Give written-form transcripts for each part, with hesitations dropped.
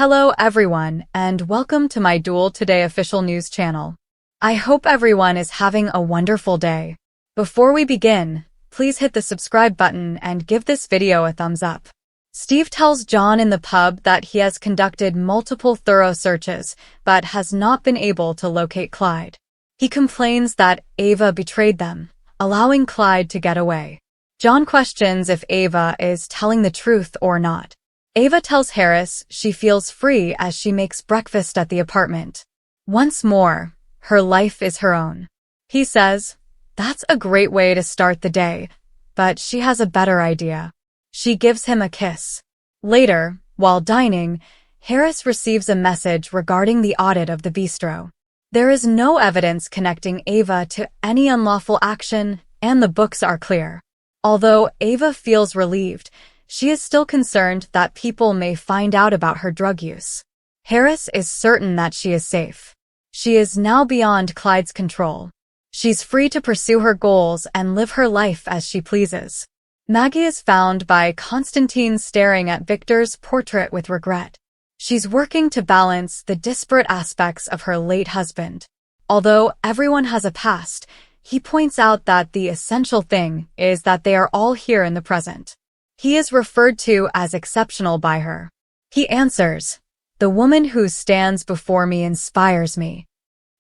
Hello everyone, and welcome to my Duel Today official news channel. I hope everyone is having a wonderful day. Before we begin, please hit the subscribe button and give this video a thumbs up. Steve tells John in the pub that he has conducted multiple thorough searches, but has not been able to locate Clyde. He complains that Ava betrayed them, allowing Clyde to get away. John questions if Ava is telling the truth or not. Ava tells Harris she feels free as she makes breakfast at the apartment. Once more, her life is her own. He says, that's a great way to start the day, but she has a better idea. She gives him a kiss. Later, while dining, Harris receives a message regarding the audit of the bistro. There is no evidence connecting Ava to any unlawful action, and the books are clear. Although Ava feels relieved, she is still concerned that people may find out about her drug use. Harris is certain that she is safe. She is now beyond Clyde's control. She's free to pursue her goals and live her life as she pleases. Maggie is found by Constantine staring at Victor's portrait with regret. She's working to balance the disparate aspects of her late husband. Although everyone has a past, he points out that the essential thing is that they are all here in the present. He is referred to as exceptional by her. He answers, "The woman who stands before me inspires me."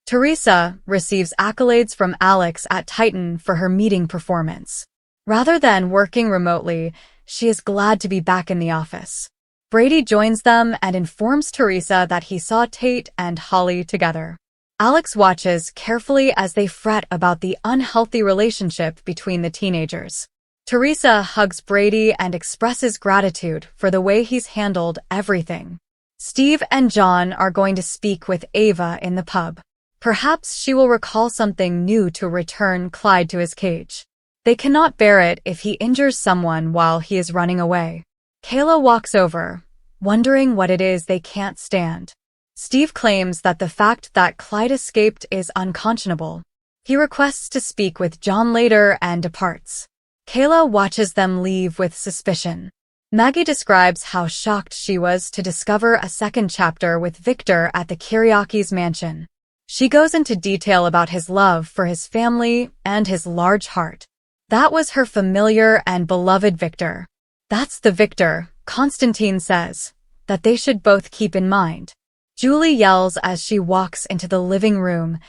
Theresa receives accolades from Alex at Titan for her meeting performance. Rather than working remotely, she is glad to be back in the office. Brady joins them and informs Theresa that he saw Tate and Holly together. Alex watches carefully as they fret about the unhealthy relationship between the teenagers. Theresa hugs Brady and expresses gratitude for the way he's handled everything. Steve and John are going to speak with Ava in the pub. Perhaps she will recall something new to return Clyde to his cage. They cannot bear it if he injures someone while he is running away. Kayla walks over, wondering what it is they can't stand. Steve claims that the fact that Clyde escaped is unconscionable. He requests to speak with John later and departs. Kayla watches them leave with suspicion. Maggie describes how shocked she was to discover a second chapter with Victor at the Kiriaki's mansion. She goes into detail about his love for his family and his large heart. That was her familiar and beloved Victor. That's the Victor, Constantine says, that they should both keep in mind. Julie yells as she walks into the living room.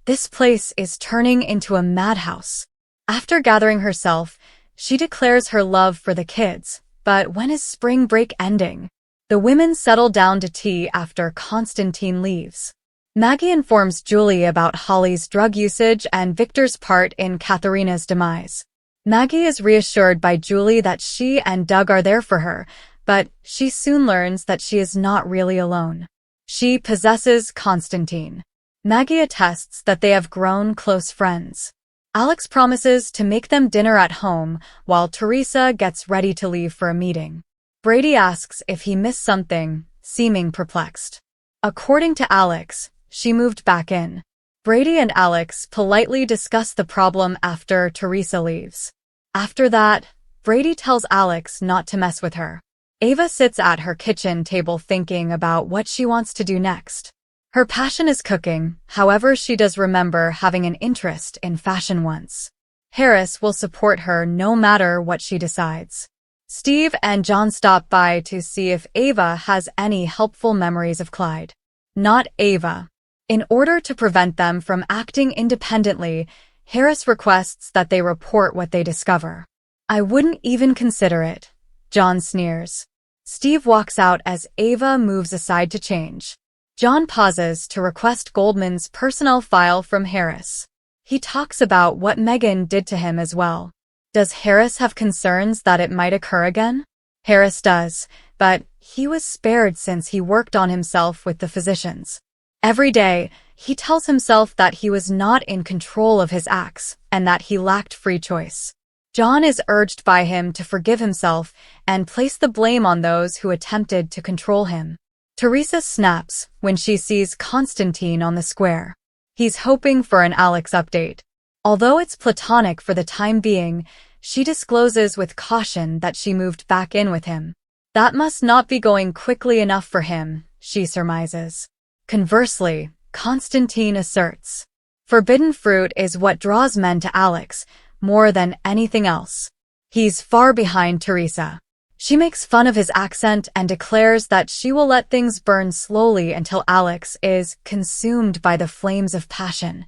This place is turning into a madhouse. After gathering herself, she declares her love for the kids, but when is spring break ending? The women settle down to tea after Constantine leaves. Maggie informs Julie about Holly's drug usage and Victor's part in Katharina's demise. Maggie is reassured by Julie that she and Doug are there for her, but she soon learns that she is not really alone. She possesses Constantine. Maggie attests that they have grown close friends. Alex promises to make them dinner at home while Theresa gets ready to leave for a meeting. Brady asks if he missed something, seeming perplexed. According to Alex, she moved back in. Brady and Alex politely discuss the problem after Theresa leaves. After that, Brady tells Alex not to mess with her. Ava sits at her kitchen table thinking about what she wants to do next. Her passion is cooking, however she does remember having an interest in fashion once. Harris will support her no matter what she decides. Steve and John stop by to see if Ava has any helpful memories of Clyde. Not Ava. In order to prevent them from acting independently, Harris requests that they report what they discover. I wouldn't even consider it, John sneers. Steve walks out as Ava moves aside to change. John pauses to request Goldman's personnel file from Harris. He talks about what Megan did to him as well. Does Harris have concerns that it might occur again? Harris does, but he was spared since he worked on himself with the physicians. Every day, he tells himself that he was not in control of his acts and that he lacked free choice. John is urged by him to forgive himself and place the blame on those who attempted to control him. Theresa snaps when she sees Constantine on the square. He's hoping for an Alex update. Although it's platonic for the time being, she discloses with caution that she moved back in with him. That must not be going quickly enough for him, she surmises. Conversely, Constantine asserts, forbidden fruit is what draws men to Alex more than anything else. He's far behind Theresa. She makes fun of his accent and declares that she will let things burn slowly until Alex is consumed by the flames of passion.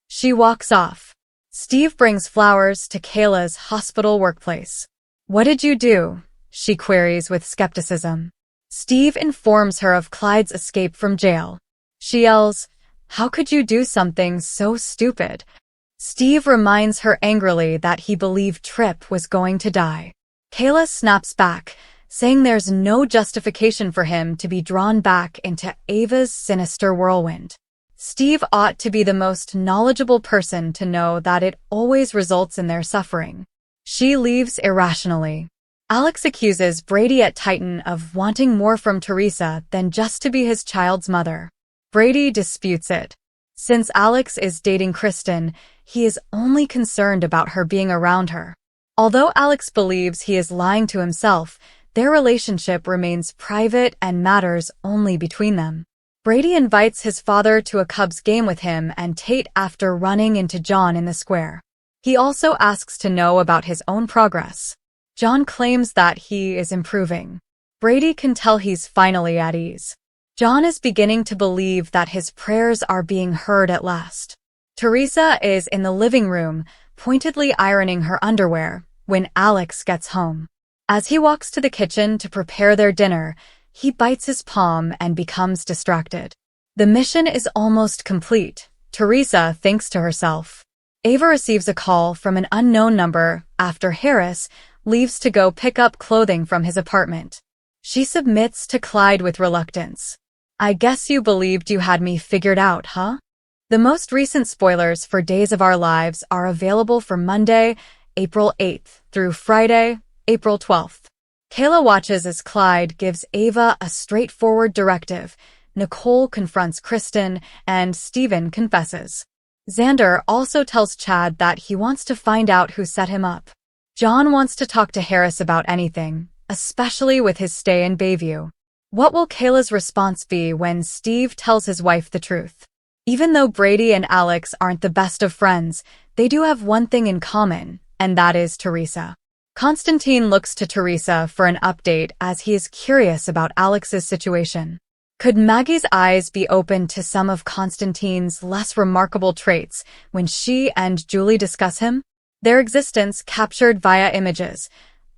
She walks off. Steve brings flowers to Kayla's hospital workplace. What did you do? She queries with skepticism. Steve informs her of Clyde's escape from jail. She yells, "How could you do something so stupid?" Steve reminds her angrily that he believed Tripp was going to die. Kayla snaps back, saying there's no justification for him to be drawn back into Ava's sinister whirlwind. Steve ought to be the most knowledgeable person to know that it always results in their suffering. She leaves irrationally. Alex accuses Brady at Titan of wanting more from Theresa than just to be his child's mother. Brady disputes it. Since Alex is dating Kristen, he is only concerned about her being around her. Although Alex believes he is lying to himself, their relationship remains private and matters only between them. Brady invites his father to a Cubs game with him and Tate after running into John in the square. He also asks to know about his own progress. John claims that he is improving. Brady can tell he's finally at ease. John is beginning to believe that his prayers are being heard at last. Theresa is in the living room, pointedly ironing her underwear, when Alex gets home. As he walks to the kitchen to prepare their dinner, he bites his palm and becomes distracted. The mission is almost complete, Theresa thinks to herself. Ava receives a call from an unknown number after Harris leaves to go pick up clothing from his apartment. She submits to Clyde with reluctance. I guess you believed you had me figured out, huh? The most recent spoilers for Days of Our Lives are available for Monday, April 8th through Friday, April 12th. Kayla watches as Clyde gives Ava a straightforward directive. Nicole confronts Kristen, and Steven confesses. Xander also tells Chad that he wants to find out who set him up. John wants to talk to Harris about anything, especially with his stay in Bayview. What will Kayla's response be when Steve tells his wife the truth? Even though Brady and Alex aren't the best of friends, they do have one thing in common, and that is Theresa. Constantine looks to Theresa for an update as he is curious about Alex's situation. Could Maggie's eyes be open to some of Constantine's less remarkable traits when she and Julie discuss him? Their existence captured via images.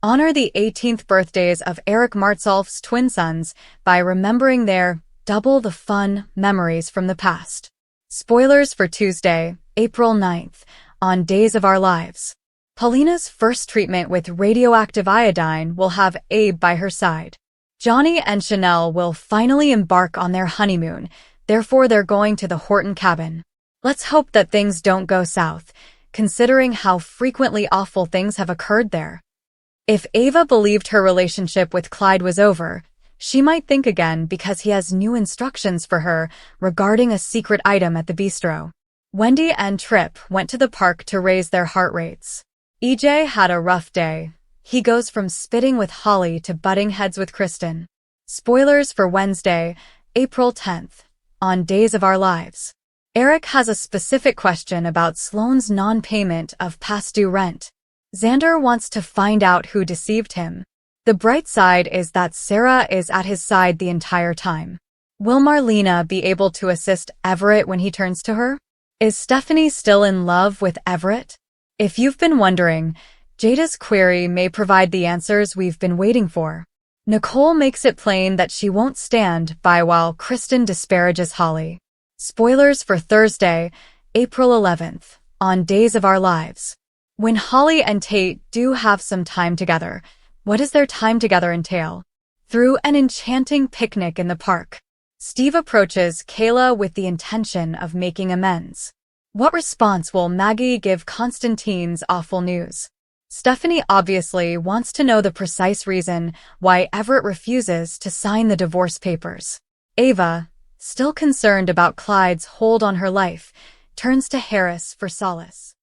Honor the 18th birthdays of Eric Martzolf's twin sons by remembering their double the fun memories from the past. Spoilers for Tuesday, April 9th, on Days of Our Lives. Paulina's first treatment with radioactive iodine will have Abe by her side. Johnny and Chanel will finally embark on their honeymoon, therefore they're going to the Horton cabin. Let's hope that things don't go south, considering how frequently awful things have occurred there. If Ava believed her relationship with Clyde was over, she might think again because he has new instructions for her regarding a secret item at the bistro. Wendy and Tripp went to the park to raise their heart rates. EJ had a rough day. He goes from spitting with Holly to butting heads with Kristen. Spoilers for Wednesday, April 10th, on Days of Our Lives. Eric has a specific question about Sloane's non-payment of past due rent. Xander wants to find out who deceived him. The bright side is that Sarah is at his side the entire time. Will Marlena be able to assist Everett when he turns to her? Is Stephanie still in love with Everett? If you've been wondering, Jada's query may provide the answers we've been waiting for. Nicole makes it plain that she won't stand by while Kristen disparages Holly. Spoilers for Thursday, April 11th, on Days of Our Lives. When Holly and Tate do have some time together, what does their time together entail? Through an enchanting picnic in the park. Steve approaches Kayla with the intention of making amends. What response will Maggie give Constantine's awful news? Stephanie obviously wants to know the precise reason why Everett refuses to sign the divorce papers. Ava, still concerned about Clyde's hold on her life, turns to Harris for solace.